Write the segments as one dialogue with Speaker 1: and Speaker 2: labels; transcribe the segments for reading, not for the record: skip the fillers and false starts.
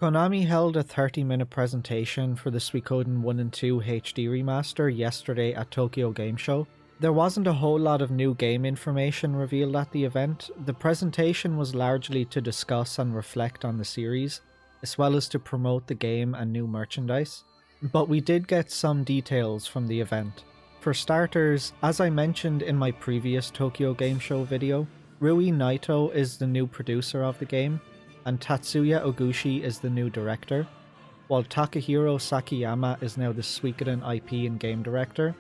Speaker 1: Konami held a 30-minute presentation for the Suikoden 1 and 2 HD Remaster yesterday at Tokyo Game Show. There wasn't a whole lot of new game information revealed at the event. The presentation was largely to discuss and reflect on the series, as well as to promote the game and new merchandise. But we did get some details from the event. For starters, as I mentioned in my previous Tokyo Game Show video, Rui Naito is the new producer of the game, and Tatsuya Oguchi is the new director, while Takahiro Sakiyama is now the Suikoden IP and game director,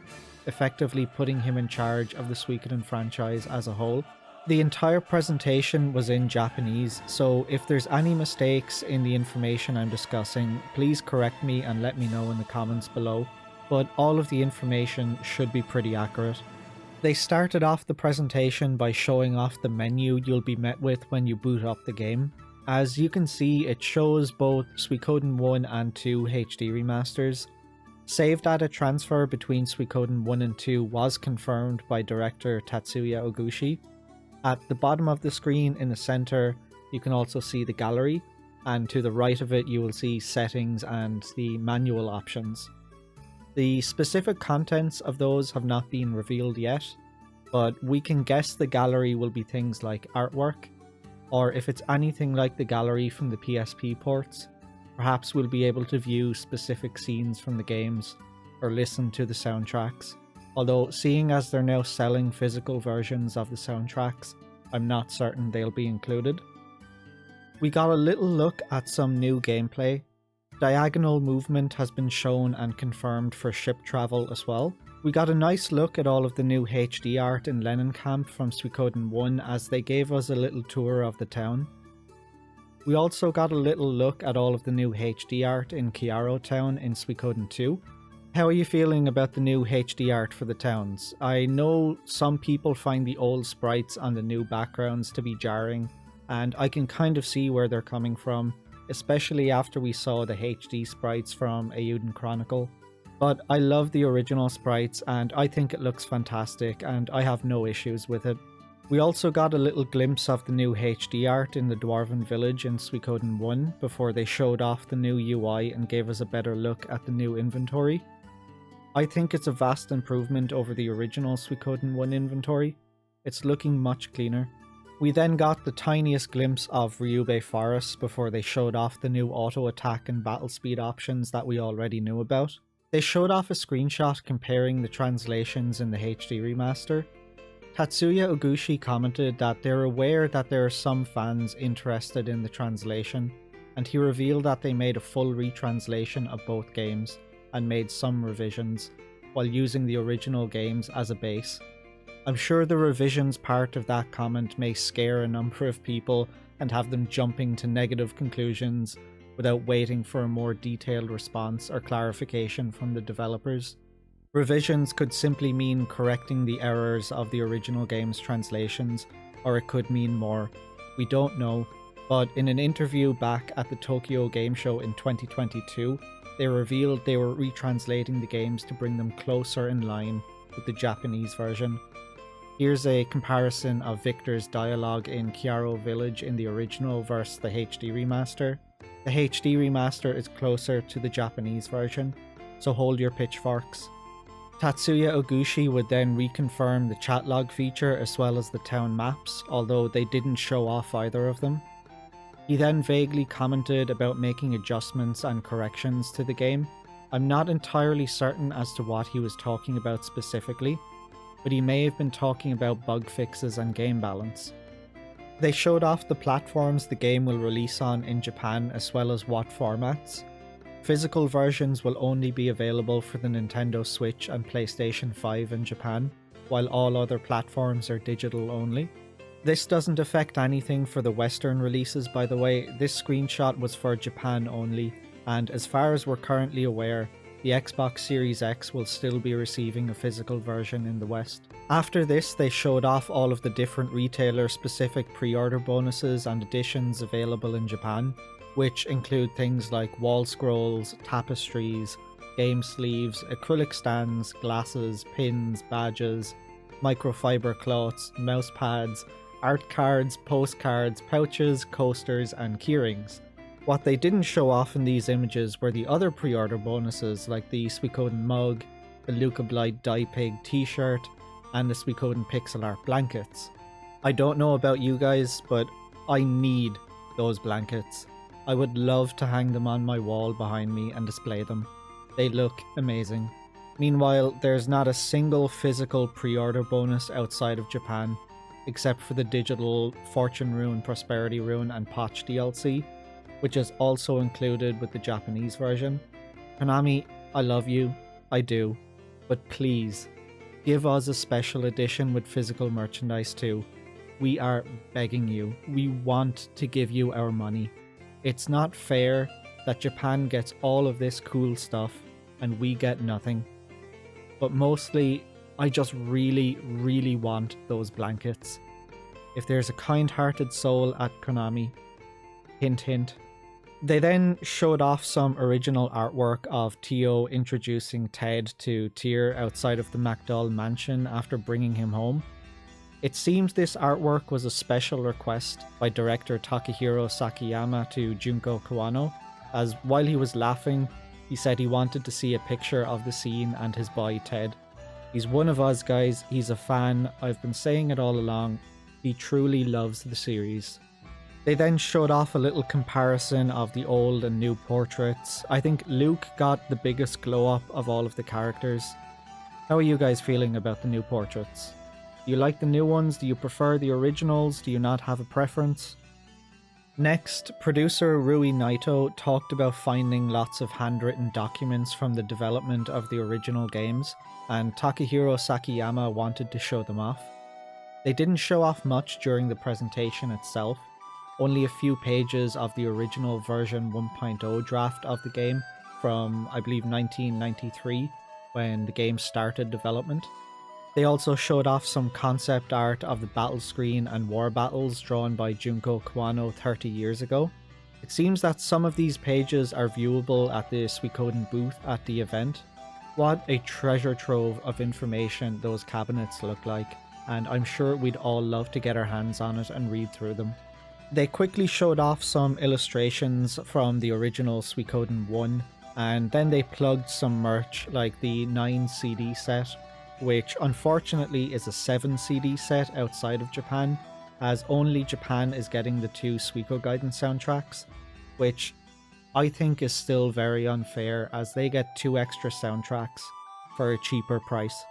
Speaker 1: effectively putting him in charge of the Suikoden franchise as a whole. The entire presentation was in Japanese, so if there's any mistakes in the information I'm discussing, please correct me and let me know in the comments below, but all of the information should be pretty accurate. They started off the presentation by showing off the menu you'll be met with when you boot up the game. As you can see, it shows both Suikoden 1 and 2 HD remasters. Save data transfer between Suikoden 1 and 2 was confirmed by director Tatsuya Oguchi. At the bottom of the screen in the center, you can also see the gallery, and to the right of it you will see settings and the manual options. The specific contents of those have not been revealed yet, but we can guess the gallery will be things like artwork, or if it's anything like the gallery from the PSP ports, perhaps we'll be able to view specific scenes from the games, or listen to the soundtracks. Although, seeing as they're now selling physical versions of the soundtracks, I'm not certain they'll be included. We got a little look at some new gameplay. Diagonal movement has been shown and confirmed for ship travel as well. We got a nice look at all of the new HD art in Lenin Camp from Suikoden 1 as they gave us a little tour of the town. We also got a little look at all of the new HD art in Chiaro Town in Suikoden 2. How are you feeling about the new HD art for the towns? I know some people find the old sprites on the new backgrounds to be jarring, and I can kind of see where they're coming from, especially after we saw the HD sprites from Eiyuden Chronicle. But I love the original sprites and I think it looks fantastic and I have no issues with it. We also got a little glimpse of the new HD art in the Dwarven Village in Suikoden 1 before they showed off the new UI and gave us a better look at the new inventory. I think it's a vast improvement over the original Suikoden 1 inventory. It's looking much cleaner. We then got the tiniest glimpse of Ryubei Forest before they showed off the new auto attack and battle speed options that we already knew about. They showed off a screenshot comparing the translations in the HD remaster. Tatsuya Oguchi commented that they're aware that there are some fans interested in the translation, and he revealed that they made a full retranslation of both games and made some revisions, while using the original games as a base. I'm sure the revisions part of that comment may scare a number of people and have them jumping to negative conclusions without waiting for a more detailed response or clarification from the developers. Revisions could simply mean correcting the errors of the original game's translations, or it could mean more. We don't know, but in an interview back at the Tokyo Game Show in 2022, they revealed they were retranslating the games to bring them closer in line with the Japanese version. Here's a comparison of Victor's dialogue in Chiaro Village in the original versus the HD remaster. The HD remaster is closer to the Japanese version, so hold your pitchforks. Tatsuya Oguchi would then reconfirm the chat log feature as well as the town maps, although they didn't show off either of them. He then vaguely commented about making adjustments and corrections to the game. I'm not entirely certain as to what he was talking about specifically, but he may have been talking about bug fixes and game balance. They showed off the platforms the game will release on in Japan as well as what formats. Physical versions will only be available for the Nintendo Switch and PlayStation 5 in Japan, while all other platforms are digital only. This doesn't affect anything for the Western releases, by the way. This screenshot was for Japan only, and as far as we're currently aware, the Xbox Series X will still be receiving a physical version in the West. After this, they showed off all of the different retailer-specific pre-order bonuses and additions available in Japan, which include things like wall scrolls, tapestries, game sleeves, acrylic stands, glasses, pins, badges, microfiber cloths, mouse pads, art cards, postcards, pouches, coasters, and keyrings. What they didn't show off in these images were the other pre-order bonuses like the Suikoden mug, the Luca Blight Die Pig t-shirt, and the Suikoden pixel art blankets. I don't know about you guys, but I need those blankets. I would love to hang them on my wall behind me and display them. They look amazing. Meanwhile, there's not a single physical pre-order bonus outside of Japan, except for the digital Fortune Rune, Prosperity Rune, and Potch DLC, which is also included with the Japanese version. Konami, I love you, I do, but please, give us a special edition with physical merchandise too. We are begging you, we want to give you our money. It's not fair that Japan gets all of this cool stuff and we get nothing. But mostly, I just really, really want those blankets. If there's a kind-hearted soul at Konami, hint hint. They then showed off some original artwork of Tio introducing Ted to Tyr outside of the MacDull mansion after bringing him home. It seems this artwork was a special request by director Takahiro Sakiyama to Junko Kawano, as while he was laughing, he said he wanted to see a picture of the scene and his boy Ted. He's one of us guys, he's a fan, I've been saying it all along, he truly loves the series. They then showed off a little comparison of the old and new portraits. I think Luke got the biggest glow up of all of the characters. How are you guys feeling about the new portraits? Do you like the new ones? Do you prefer the originals? Do you not have a preference? Next, producer Rui Naito talked about finding lots of handwritten documents from the development of the original games, and Takahiro Sakiyama wanted to show them off. They didn't show off much during the presentation itself, only a few pages of the original version 1.0 draft of the game from, I believe, 1993, when the game started development. They also showed off some concept art of the battle screen and war battles drawn by Junko Kawano 30 years ago. It seems that some of these pages are viewable at the Suikoden booth at the event. What a treasure trove of information those cabinets look like, and I'm sure we'd all love to get our hands on it and read through them. They quickly showed off some illustrations from the original Suikoden 1, and then they plugged some merch like the 9 CD set, which unfortunately is a 7 CD set outside of Japan, as only Japan is getting the 2 Suikoden soundtracks, which I think is still very unfair as they get 2 extra soundtracks for a cheaper price.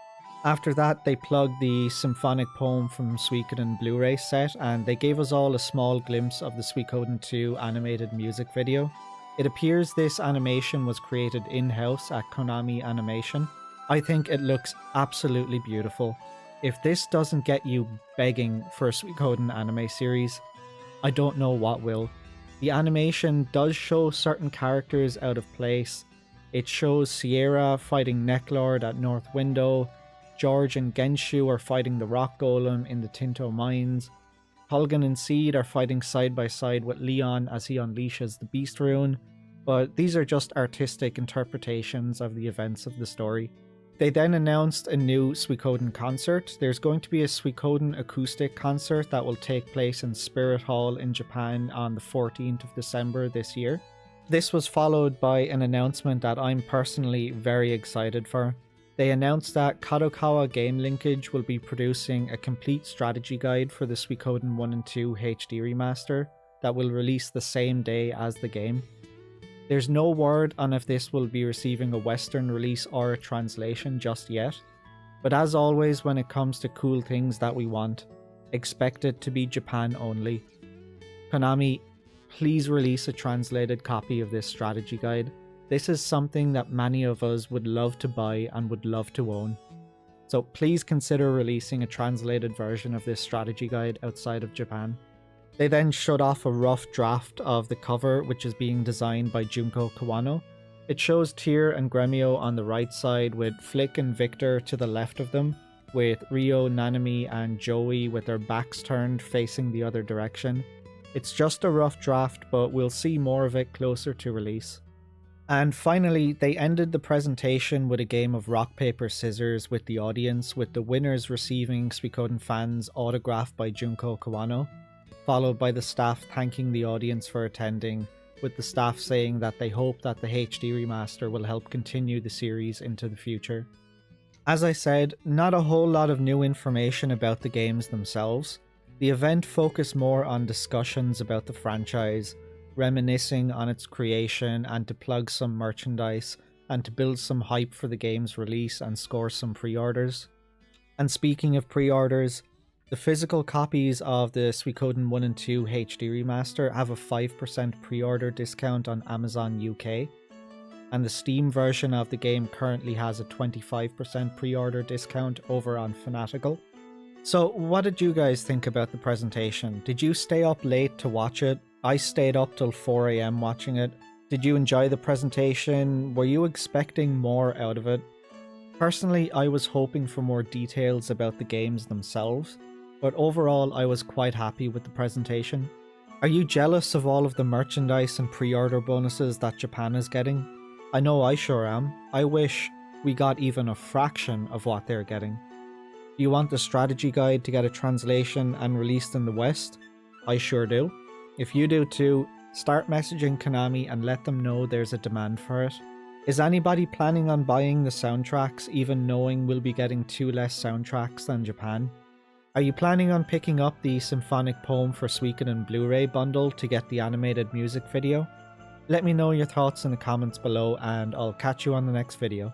Speaker 1: After that, they plugged the symphonic poem from Suikoden Blu-ray set, and they gave us all a small glimpse of the Suikoden 2 animated music video. It appears this animation was created in-house at Konami Animation. I think it looks absolutely beautiful. If this doesn't get you begging for a Suikoden anime series, I don't know what will. The animation does show certain characters out of place. It shows Sierra fighting Necklord at North Window, George and Genshu are fighting the Rock Golem in the Tinto Mines, Hulgan and Seed are fighting side by side with Leon as he unleashes the Beast Rune, but these are just artistic interpretations of the events of the story. They then announced a new Suikoden concert. There's going to be a Suikoden acoustic concert that will take place in Spirit Hall in Japan on the 14th of December this year. This was followed by an announcement that I'm personally very excited for. They announced that Kadokawa Game Linkage will be producing a complete strategy guide for the Suikoden 1 and 2 HD Remaster that will release the same day as the game. There's no word on if this will be receiving a Western release or a translation just yet, but as always when it comes to cool things that we want, expect it to be Japan only. Konami, please release a translated copy of this strategy guide. This is something that many of us would love to buy and would love to own. So please consider releasing a translated version of this strategy guide outside of Japan. They then showed off a rough draft of the cover, which is being designed by Junko Kawano. It shows Tyr and Gremio on the right side with Flick and Victor to the left of them, with Ryo, Nanami and Joey with their backs turned facing the other direction. It's just a rough draft, but we'll see more of it closer to release. And finally, they ended the presentation with a game of rock, paper, scissors with the audience, with the winners receiving Suikoden fans autographed by Junko Kawano, followed by the staff thanking the audience for attending, with the staff saying that they hope that the HD remaster will help continue the series into the future. As I said, not a whole lot of new information about the games themselves. The event focused more on discussions about the franchise, reminiscing on its creation and to plug some merchandise and to build some hype for the game's release and score some pre-orders. And speaking of pre-orders, the physical copies of the Suikoden 1 and 2 HD Remaster have a 5% pre-order discount on Amazon UK, and the Steam version of the game currently has a 25% pre-order discount over on Fanatical. So what did you guys think about the presentation? Did you stay up late to watch it? I stayed up till 4 AM watching it. Did you enjoy the presentation? Were you expecting more out of it? Personally, I was hoping for more details about the games themselves, but overall I was quite happy with the presentation. Are you jealous of all of the merchandise and pre-order bonuses that Japan is getting? I know I sure am. I wish we got even a fraction of what they're getting. Do you want the strategy guide to get a translation and released in the West? I sure do. If you do too, start messaging Konami and let them know there's a demand for it. Is anybody planning on buying the soundtracks even knowing we'll be getting 2 less soundtracks than Japan? Are you planning on picking up the Symphonic Poem for Suikoden Blu-ray bundle to get the animated music video? Let me know your thoughts in the comments below and I'll catch you on the next video.